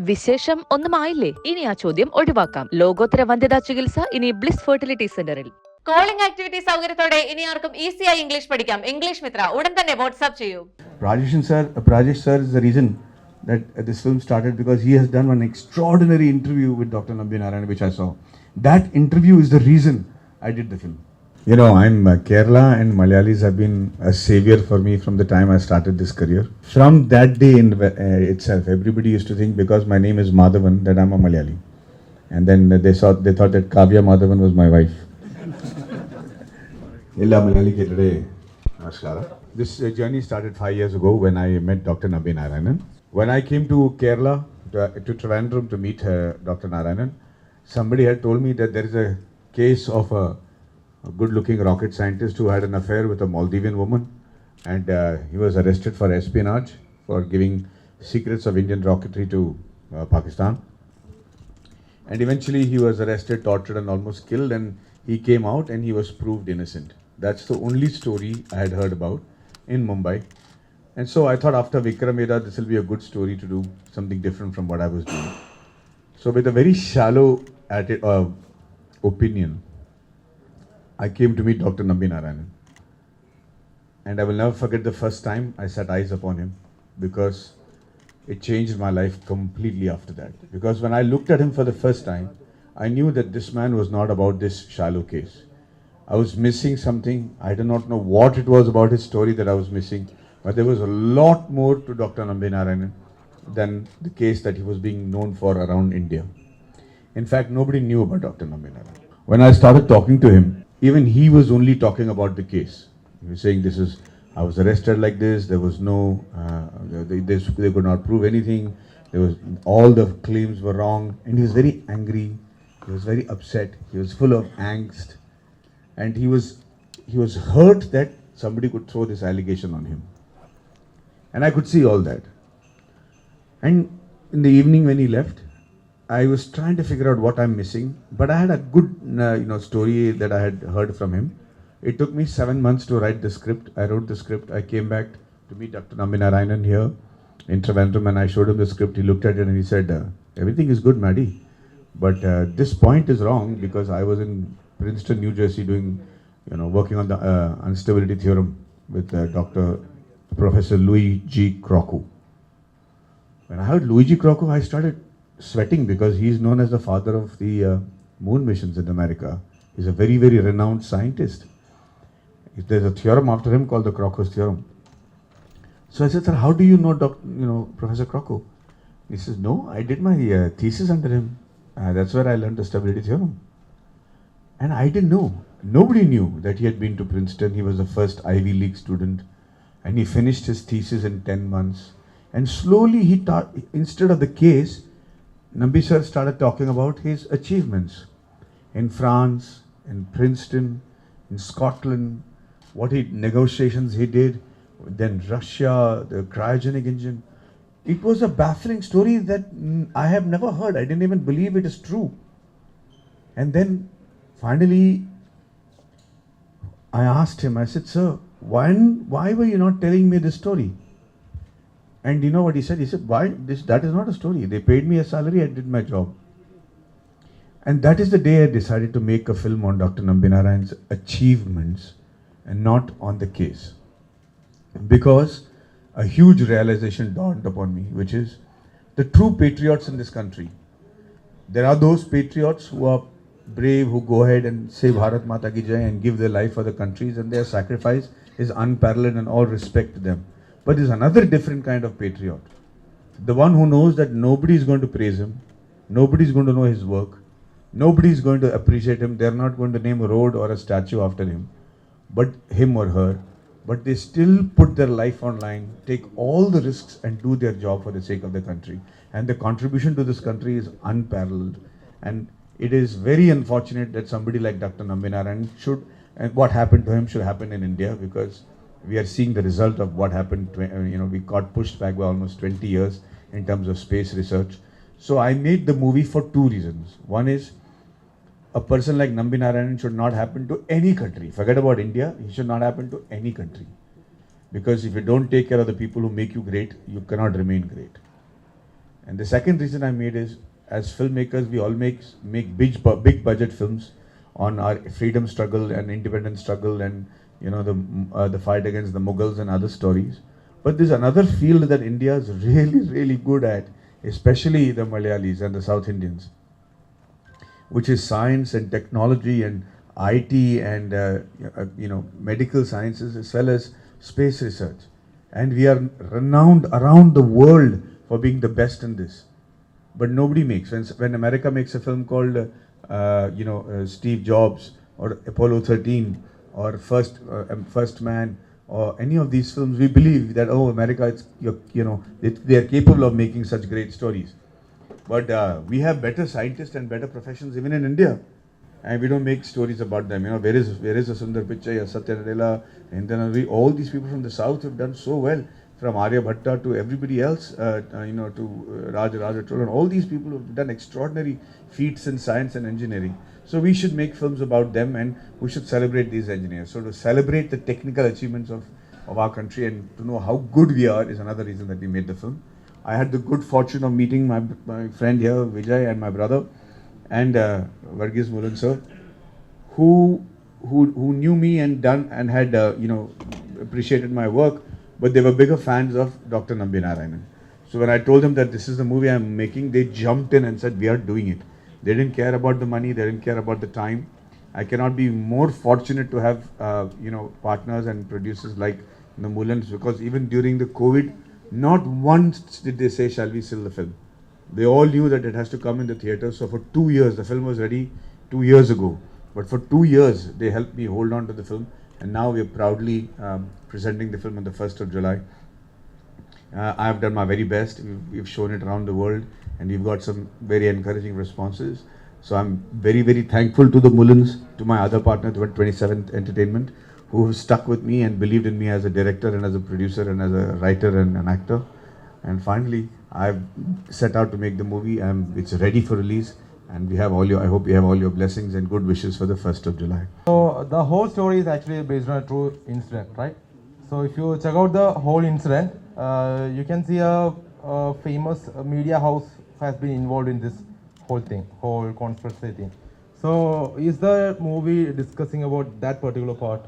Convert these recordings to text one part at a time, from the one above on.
വിശേഷം ഒന്നുമായില്ലേ? ഇനി ആ ചോദ്യം ഒഴിവാക്കാം. ലോകോത്തര വന്ധ്യതാ ചികിത്സ ഇനി ബ്ലിസ് ഫെർട്ടിലിറ്റി സെന്ററിൽ. കോളിംഗ് ആക്ടിവിറ്റി സൗകര്യത്തോടെ ഇനി ആർക്കും ഈസിയായി ഇംഗ്ലീഷ് പഠിക്കാം. ഇംഗ്ലീഷ് മിത്ര ഉടൻ തന്നെ വാട്സ്ആപ്പ് ചെയ്യൂ. Rajesh sir is the reason that this film started, because he has done one extraordinary interview with Dr. Nambi Narayan, which I saw. That interview is the reason I did the film. You know, Kerala and Malayalis have been a savior for me from the time I started this career. From that day itself, everybody used to think, because my name is Madhavan, that I'm a Malayali. And then they thought that Kavya Madhavan was my wife. Illa Malayali ke today. Namaskara. This journey started 5 years ago when I met Dr. Nambi Narayanan. When I came to Kerala, to Trivandrum to meet Dr. Narayanan, somebody had told me that there is a case of a good-looking rocket scientist who had an affair with a Maldivian woman, and he was arrested for espionage for giving secrets of Indian rocketry to Pakistan. And eventually he was arrested, tortured and almost killed, and he came out and he was proved innocent. That's the only story I had heard about in Mumbai. And so I thought, after Vikram Vedha, this will be a good story to do something different from what I was doing. So with a very shallow opinion, I came to meet Dr. Nambi Narayanan. And I will never forget the first time I set eyes upon him, because it changed my life completely after that. Because when I looked at him for the first time, I knew that this man was not about this shallow case. I was missing something. I did not know what it was about his story that I was missing. But there was a lot more to Dr. Nambi Narayanan than the case that he was being known for around India. In fact, nobody knew about Dr. Nambi Narayanan. When I started talking to him, even he was only talking about the case. He was saying, I was arrested like this, there was no, they could not prove anything, all the claims were wrong, and he was very angry, he was very upset, he was full of angst, and he was hurt that somebody could throw this allegation on him. And I could see all that. And in the evening when he left, I was trying to figure out what I'm missing, but I had a good story that I had heard from him. It took me 7 months to write the script. I wrote the script. I came back to meet Dr. Nambi Narayanan here in Trivandrum, and I showed him the script. He looked at it and he said, everything is good, Maddie, but this point is wrong, because I was in Princeton, New Jersey, working on the unstability theorem with Professor Louis G. Croco. When I heard Louis G. Croco, I started sweating, because he is known as the father of the moon missions in America. He's a very, very renowned scientist. There's a theorem after him called the Croco's theorem. So I said, sir, how do you know Professor Croco? He says, no, I did my thesis under him. That's where I learned the stability theorem. And I didn't know. Nobody knew that he had been to Princeton. He was the first Ivy League student. And he finished his thesis in 10 months. And slowly instead of the case, Nambi sir started talking about his achievements in France, in Princeton, in Scotland, what negotiations he did, then Russia, the cryogenic engine. It was a baffling story that I have never heard. I didn't even believe it is true. And then finally, I asked him, I said, sir, why were you not telling me this story? And you know what he said? He said, that is not a story. They paid me a salary, I did my job. And that is the day I decided to make a film on Dr. Nambi Narayan's achievements and not on the case. Because a huge realization dawned upon me, which is the true patriots in this country. There are those patriots who are brave, who go ahead and say Bharat Mata Ki Jai and give their life for the countries, and their sacrifice is unparalleled, and all respect to them. But there's another different kind of patriot. The one who knows that nobody is going to praise him, nobody is going to know his work, nobody is going to appreciate him, they're not going to name a road or a statue after him, but him or her, but they still put their life online, take all the risks and do their job for the sake of the country. And the contribution to this country is unparalleled. And it is very unfortunate that somebody like Dr. Nambi Narayan and what happened to him should happen in India, because we are seeing the result of what happened. We got pushed back by almost 20 years in terms of space research. So I made the movie for two reasons. One is, a person like Nambi Narayanan should not happen to any country. Forget about India, he should not happen to any country. Because if you don't take care of the people who make you great, you cannot remain great. And the second reason I made is, as filmmakers, we all make big budget films on our freedom struggle and independence struggle, and the fight against the Mughals and other stories. But there's another field that India is really good at, especially the Malayalis and the South Indians, which is science and technology and IT and medical sciences as well as space research. And we are renowned around the world for being the best in this. But nobody makes. When America makes a film called Steve Jobs or Apollo 13 or First Man or any of these films, we believe that, oh, America, they are capable of making such great stories. But we have better scientists and better professions even in India, and we don't make stories about them. Where is a Sundar Pichai, Satya Nadella, Indranadri? All these people from the south have done so well, from Arya Bhatta to everybody else, to Raja Cholan. All these people have done extraordinary feats in science and engineering. So we should make films about them, and we should celebrate these engineers. So to celebrate the technical achievements of our country and to know how good we are is another reason that we made the film. I had the good fortune of meeting my friend here, Vijay, and my brother, and Varghese Mulan sir, who knew me and had appreciated my work, but they were bigger fans of Dr. Nambi Narayanan. So when I told them that this is the movie I'm making, they jumped in and said, we are doing it. They didn't care about the money, they didn't care about the time. I cannot be more fortunate to have partners and producers like the Mulans, because even during the COVID, not once did they say, shall we sell the film? They all knew that it has to come in the theatre. So for 2 years, the film was ready 2 years ago. But for 2 years, they helped me hold on to the film. And now we are proudly presenting the film on the 1st of July. I have done my very best. We've shown it around the world, and we've got some very encouraging responses. So I'm very thankful to the Mullans, to my other partner, 27th Entertainment, who have stuck with me and believed in me as a director and as a producer and as a writer and an actor. And finally, I've set out to make the movie, and it's ready for release. And I hope we have all your blessings and good wishes for the 1st of July. So the whole story is actually based on a true incident, right? So if you check out the whole incident, you can see a famous media house has been involved in this whole conspiracy thing. So is the movie discussing about that particular part?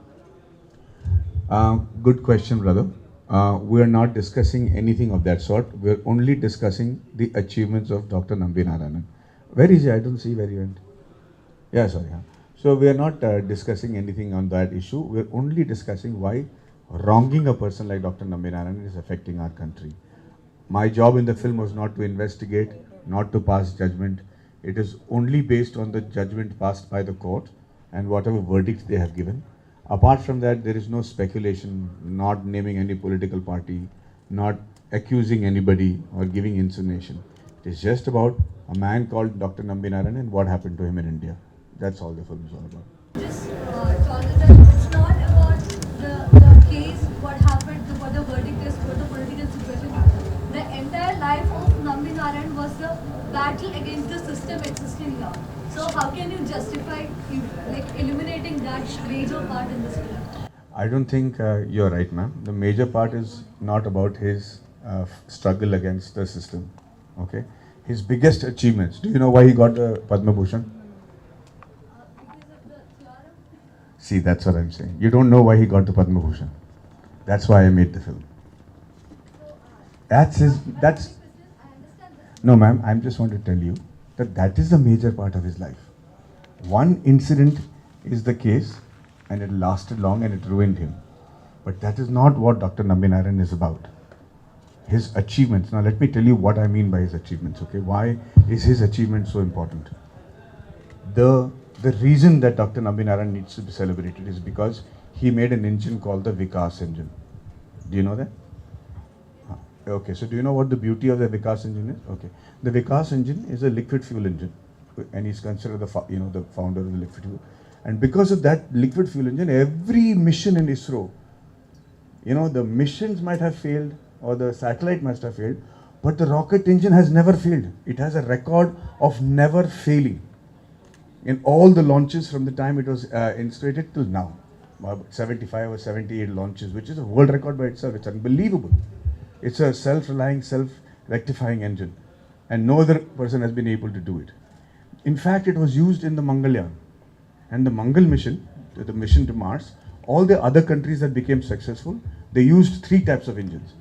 Good question, brother. We are not discussing anything of that sort. We are only discussing the achievements of Dr. Nambi Narayanan. Where is he? I don't see where he went. Yeah, sorry. So we are not discussing anything on that issue. We are only discussing why wronging a person like Dr. Nambi Narayanan is affecting our country. My job in the film was not to investigate, not to pass judgment. It is only based on the judgment passed by the court and whatever verdicts they have given. Apart from that, there is no speculation, not naming any political party, not accusing anybody or giving insinuation. It is just about a man called Dr. Nambi Narayanan and what happened to him in India. That's all the film is all about. Just told us that it's not about the case, what happened, what the verdict is, what the political situation is. The entire life of Nambi Narayan was the battle against the system existing here. So how can you justify eliminating that major part in this film? I don't think you're right, ma'am. The major part is not about his struggle against the system. Okay, his biggest achievements. Do you know why he got the Padma Bhushan? Because of the theorem? See, that's what I'm saying. You don't know why he got the Padma Bhushan. That's why I made the film. That's his. That's. I understand that. No, ma'am. I just want to tell you that is the major part of his life. One incident is the case, and it lasted long and it ruined him. But that is not what Dr. Nambi Narayanan is about. His achievements. Now let me tell you what I mean by his achievements, okay? Why is his achievement so important? The reason that Dr. Nambi Narayanan needs to be celebrated is because he made an engine called the Vikas engine. Do you know that? Okay, so do you know what the beauty of the Vikas engine is? Okay, the Vikas engine is a liquid fuel engine, and he's considered the founder of the liquid fuel. And because of that liquid fuel engine, every mission in ISRO, the missions might have failed or the satellite must have failed, but the rocket engine has never failed. It has a record of never failing in all the launches from the time it was installed till now. About 75 or 78 launches, which is a world record by itself. It's unbelievable. It's a self-relying, self-rectifying engine. and no other person has been able to do it. In fact, it was used in the Mangalyaan and the Mangal mission, the mission to Mars. All the other countries that became successful, they used three types of engines: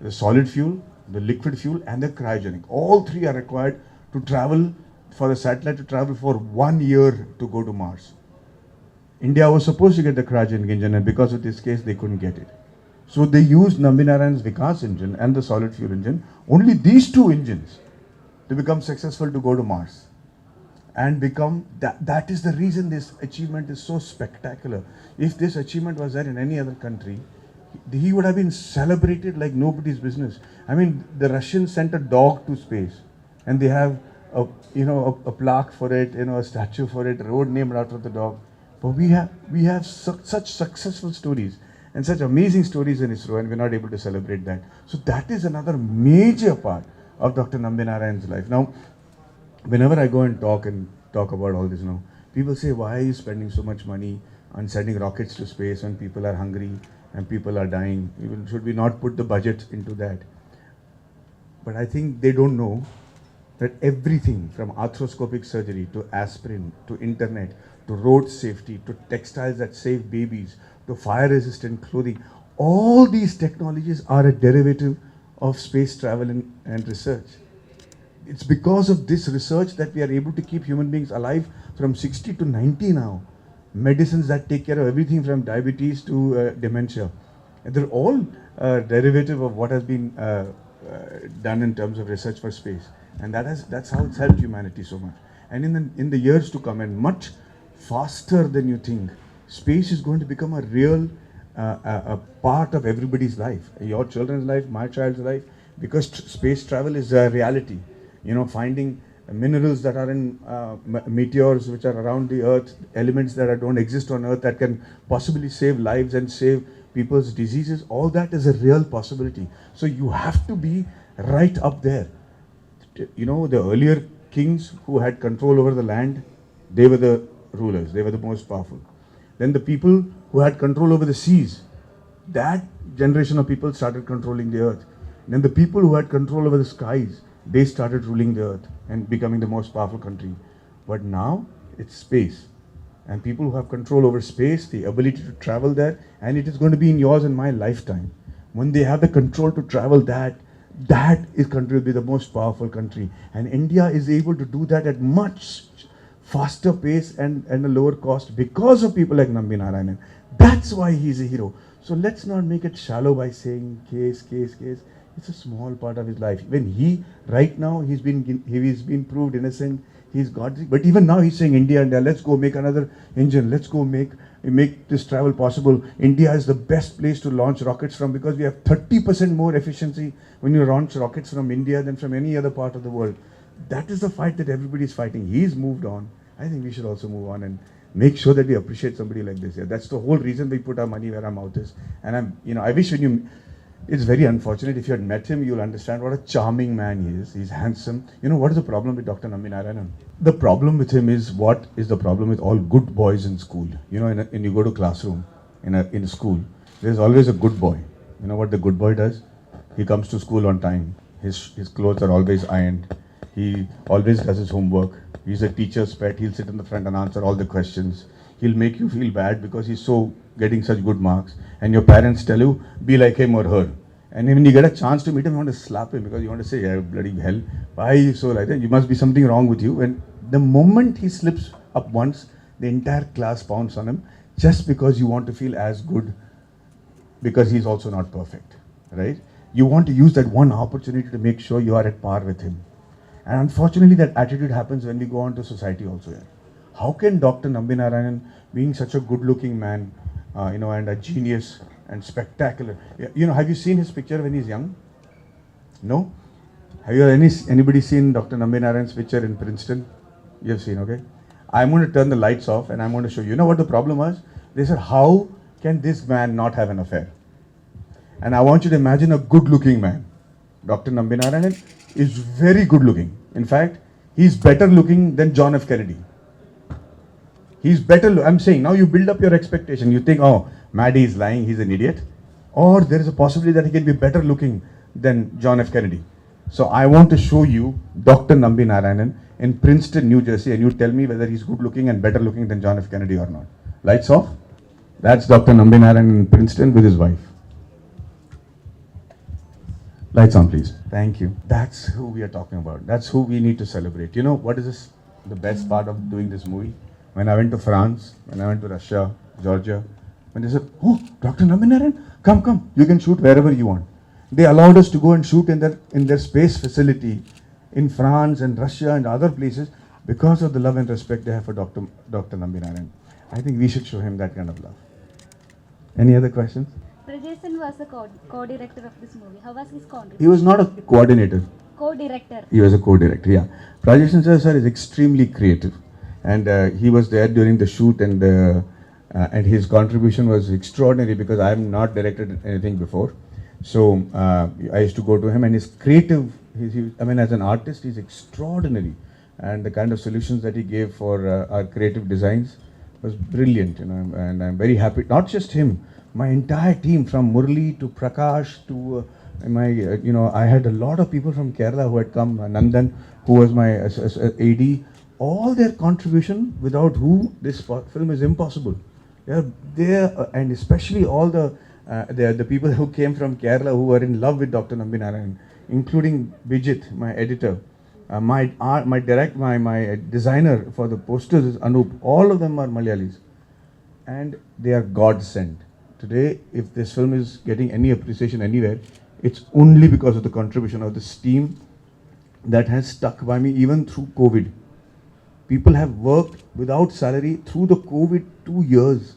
the solid fuel, the liquid fuel, and the cryogenic. All three are required to travel, for the satellite to travel for 1 year to go to Mars. India was supposed to get the cryogenic engine, and because of this case, they couldn't get it. So they used Nambinarayan's Vikas engine and the solid fuel engine, only these two engines, to become successful to go to Mars. And become, that is the reason this achievement is so spectacular. If this achievement was there in any other country, he would have been celebrated like nobody's business. I mean, the Russians sent a dog to space, and they have a plaque for it, a statue for it, a road named after the dog. But we have such successful stories and such amazing stories in ISRO, and we're not able to celebrate that. So that is another major part of Dr. Nambinarayan's life. Now, whenever I go and talk about all this now, people say, why are you spending so much money on sending rockets to space when people are hungry and people are dying? Should we not put the budget into that? But I think they don't know that everything from arthroscopic surgery to aspirin to internet to road safety to textiles that save babies to fire resistant clothing, all these technologies are a derivative of space travel and research. It's because of this research that we are able to keep human beings alive from 60 to 90 now. Medicines that take care of everything from diabetes to dementia. And they're all derivative of what has been done in terms of research for space. And that's how it's helped humanity so much. And in the years to come, and much faster than you think, space is going to become a real a part of everybody's life. Your children's life, my child's life, because space travel is a reality. Finding minerals that are in meteors which are around the Earth, elements that don't exist on Earth that can possibly save lives and save people's diseases, all that is a real possibility. So you have to be right up there. The earlier kings who had control over the land, they were the rulers, they were the most powerful. Then the people who had control over the seas, that generation of people started controlling the earth. Then the people who had control over the skies, they started ruling the earth and becoming the most powerful country. But now it's space. And people who have control over space, the ability to travel there, and it is going to be in yours and my lifetime. When they have the control to travel that country will be the most powerful country. And India is able to do that at much faster pace and a lower cost because of people like Nambinarayanan. That's why he's a hero. So let's not make it shallow by saying case. It's a small part of his life. When right now, he's been proved innocent. He's got it. But even now he's saying, India, let's go make another engine. Let's go make this travel possible. India is the best place to launch rockets from because we have 30% more efficiency when you launch rockets from India than from any other part of the world. That is the fight that everybody's fighting. He's moved on. I think we should also move on and make sure that we appreciate somebody like this. Yeah, that's the whole reason we put our money where our mouth is. And I wish it's very unfortunate. If you had met him, you'll understand what a charming man he is. He's handsome. What is the problem with Dr. Nambinarayanan? The problem with him is what is the problem with all good boys in school. When you go to classroom in a school, there's always a good boy. You know what the good boy does? He comes to school on time. His clothes are always ironed. He always does his homework. He's a teacher's pet. He'll sit in the front and answer all the questions. He'll make you feel bad because he's getting such good marks. And your parents tell you, be like him or her. And when you get a chance to meet him, you want to slap him because you want to say, yeah, bloody hell, why are you so like that? You must be something wrong with you. And the moment he slips up once, the entire class pounds on him just because you want to feel as good because he's also not perfect, right? You want to use that one opportunity to make sure you are at par with him. And unfortunately, that attitude happens when we go on to society also. Yeah. How can Dr. Nambinarayanan, being such a good-looking man, and a genius and spectacular, have you seen his picture when he's young? No? Have you anybody seen Dr. Nambinarayan's picture in Princeton? You have seen, okay? I'm going to turn the lights off and I'm going to show you. You know what the problem was? They said, how can this man not have an affair? And I want you to imagine a good-looking man. Dr. Nambinarayanan is very good-looking. In fact, he's better looking than John F. Kennedy. He's better. I'm saying, now you build up your expectation. You think, oh, Maddie is lying, he's an idiot. Or there is a possibility that he can be better looking than John F. Kennedy. So I want to show you Dr. Nambi Narayanan in Princeton, New Jersey, and you tell me whether he's good looking and better looking than John F. Kennedy or not. Lights off. That's Dr. Nambi Narayanan in Princeton with his wife. Lights on, please. Thank you. That's who we are talking about. That's who we need to celebrate. You know what is this? The best part of doing this movie? When I went to France, when I went to Russia, Georgia, when they said, "Oh, Dr. Nambi Narayanan, come, you can shoot wherever you want." They allowed us to go and shoot in their space facility in France and Russia and other places because of the love and respect they have for Dr. Nambi Narayanan. I think we should show him that kind of love. Any other questions? Rajesh was the co-director of this movie. How was his contribution? He was not a coordinator. Co-director. He was a co-director, yeah. Rajesh sir is extremely creative, and he was there during the shoot, and his contribution was extraordinary because I have not directed anything before. So I used to go to him, and his creative, as an artist, he's extraordinary, and the kind of solutions that he gave for our creative designs was brilliant, and I'm very happy. Not just him, my entire team, from Murli to Prakash to I had a lot of people from Kerala who had come. Nandan, who was my AD, all their contribution, without whom this film is impossible. They are there, and especially all the people who came from Kerala who were in love with Dr. Nambi Narayanan, including Bijit, my editor, my designer for the posters is Anup. All of them are Malayalis, and they are God sent. Today, if this film is getting any appreciation anywhere, it's only because of the contribution of this team that has stuck by me even through COVID. People have worked without salary through the COVID 2 years.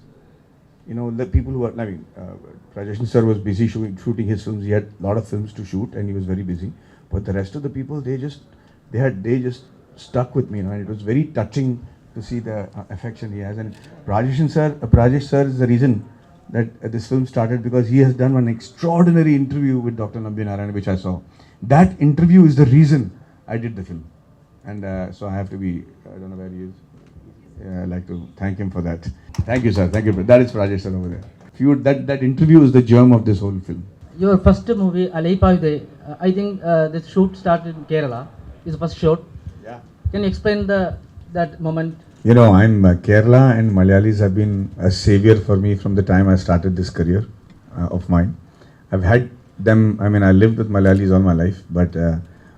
The people who are, Rajesh sir was busy shooting his films. He had a lot of films to shoot, and he was very busy. But the rest of the people, they just stuck with me, and it was very touching to see the affection he has. And Rajesh sir is the reason that this film started, because he has done one extraordinary interview with Dr. Nambi Narayanan, which I saw. That interview is the reason I did the film. And so I have to be, I don't know where he is. I'd like to thank him for that. Thank you, sir. Thank you. That is Rajesh sir over there. That interview is the germ of this whole film. Your first movie, Alaipayude, I think the shoot started in Kerala. It's the first shot. Yeah. Can you explain that moment? I'm Kerala, and Malayalis have been a savior for me from the time I started this career of mine. I've had them, I lived with Malayalis all my life, but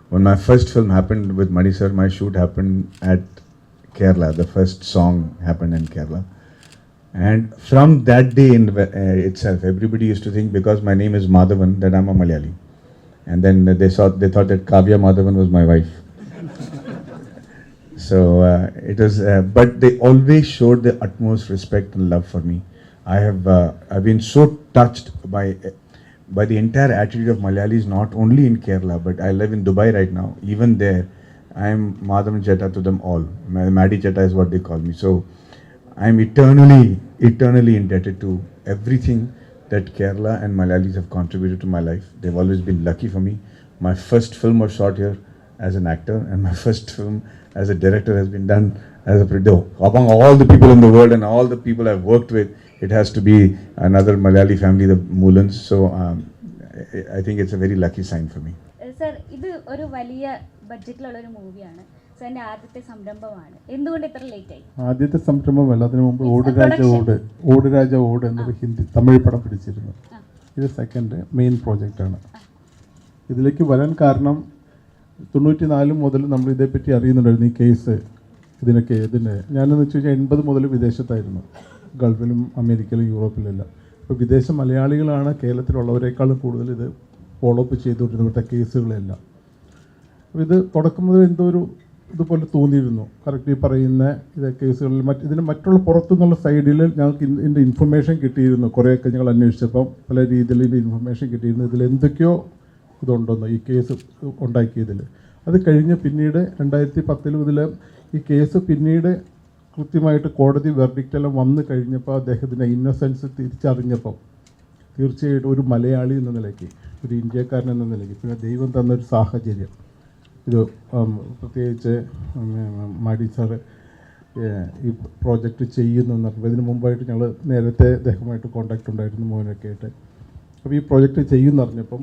when my first film happened with Mani sir, my shoot happened at Kerala. The first song happened in Kerala. And from that day itself, everybody used to think, because my name is Madhavan, that I'm a Malayali. And then they thought that Kavya Madhavan was my wife. So it was, but they always showed the utmost respect and love for me. I've been so touched by the entire attitude of Malayalis, not only in Kerala, but I live in Dubai right now. Even there, I'm Madhavan Chetta to them all. Maddie Chetta is what they call me. So I'm eternally indebted to everything that Kerala and Malayalis have contributed to my life. They've always been lucky for me. My first film was shot here as an actor, and my first film as a director has been done as a producer. Among all the people in the world and all the people I've worked with, it has to be another Malayali family, the Moolans. So I think it's a very lucky sign for me. Sir, this is a very budget movie. So, it's ആദ്യത്തെ സംരംഭമാണ്. എന്തുകൊണ്ട് ഇത്ര late ആയി? ആദ്യത്തെ സംരംഭമല്ല, അതിനു മുമ്പ് ഓടുരാജ ഓട് എന്നൊരു തമിഴ് പടം പിടിച്ചിരുന്നു. ഇത് സെക്കൻഡ് മെയിൻ പ്രോജക്റ്റാണ്. ഇതിലേക്ക് വരാൻ കാരണം 94 മുതൽ നമ്മൾ ഇതേപ്പറ്റി അറിയുന്നുണ്ടായിരുന്നു, ഈ കേസ് ഇതിൻ്റെ ഞാനെന്ന് വെച്ച് കഴിഞ്ഞാൽ 80 മുതൽ വിദേശത്തായിരുന്നു, ഗൾഫിലും അമേരിക്കയിലും യൂറോപ്പിലെല്ലാം. അപ്പോൾ വിദേശ മലയാളികളാണ് കേരളത്തിലുള്ളവരെക്കാളും കൂടുതൽ ഇത് ഫോളോ അപ്പ് ചെയ്തുകൊണ്ടിരുന്നത്, ഇവിടുത്തെ കേസുകളെല്ലാം. അപ്പോൾ ഇത് തുടക്കം മുതൽ എന്തോ ഒരു ഇതുപോലെ തോന്നിയിരുന്നു. കറക്റ്റ് ഈ പറയുന്ന ഇത് കേസുകളിൽ ഇതിന് മറ്റുള്ള പുറത്തുനിന്നുള്ള സൈഡിൽ ഞങ്ങൾക്ക് ഇതിൻ്റെ ഇൻഫർമേഷൻ കിട്ടിയിരുന്നു. കുറേയൊക്കെ ഞങ്ങൾ അന്വേഷിച്ചപ്പം പല രീതിയിൽ ഇതിൻ്റെ ഇൻഫർമേഷൻ കിട്ടിയിരുന്നു, ഇതിൽ എന്തൊക്കെയോ ഇതുണ്ടെന്ന് ഈ കേസ് ഉണ്ടാക്കിയതിൽ. അത് കഴിഞ്ഞ് പിന്നീട് 2010 മുതൽ ഈ കേസ് പിന്നീട് കൃത്യമായിട്ട് കോടതി വെർഡിക്റ്റെല്ലാം വന്നു കഴിഞ്ഞപ്പോൾ അദ്ദേഹത്തിൻ്റെ ഇന്നസെൻസ് തിരിച്ചറിഞ്ഞപ്പം തീർച്ചയായിട്ടും ഒരു മലയാളി എന്ന നിലയ്ക്ക്, ഒരു ഇന്ത്യക്കാരൻ എന്ന നിലയ്ക്ക്, പിന്നെ ദൈവം തന്നൊരു സാഹചര്യം, ഇത് പ്രത്യേകിച്ച് മാഡി സാറ് ഈ പ്രോജക്റ്റ് ചെയ്യുന്നു എന്ന് പറഞ്ഞപ്പോൾ ഇതിന് മുമ്പായിട്ട് ഞങ്ങൾ നേരത്തെ അദ്ദേഹമായിട്ട് കോൺടാക്റ്റ് ഉണ്ടായിരുന്നു, മോനൊക്കെ ആയിട്ട്. അപ്പോൾ ഈ പ്രോജക്റ്റ് ചെയ്യുമെന്ന് അറിഞ്ഞപ്പം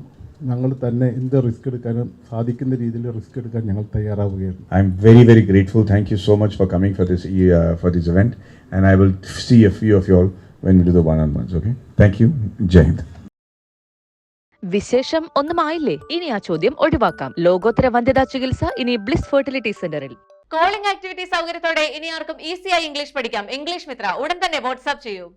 ഞങ്ങൾ തന്നെ എന്ത് റിസ്ക് എടുക്കാനും സാധിക്കുന്ന രീതിയിൽ റിസ്ക് എടുക്കാൻ ഞങ്ങൾ തയ്യാറാവുകയാണ്. I'm very, very grateful. Thank you so much for coming for this event. And I will see a few of you all when we do the one-on-ones, okay? Thank you. Jai Hind. വിശേഷം ഒന്നുമായില്ലേ? ഇനി ആ ചോദ്യം ഒഴിവാക്കാം. ലോകോത്തര വന്ധ്യതാ ചികിത്സ ഇനി bliss fertility സെന്ററിൽ. Calling activity സൗകര്യത്തോടെ ഇനി ആർക്കും ഈസിയായി ഇംഗ്ലീഷ് പഠിക്കാം. ഇംഗ്ലീഷ് മിത്ര ഉടൻ തന്നെ വാട്സ്ആപ്പ് ചെയ്യൂ.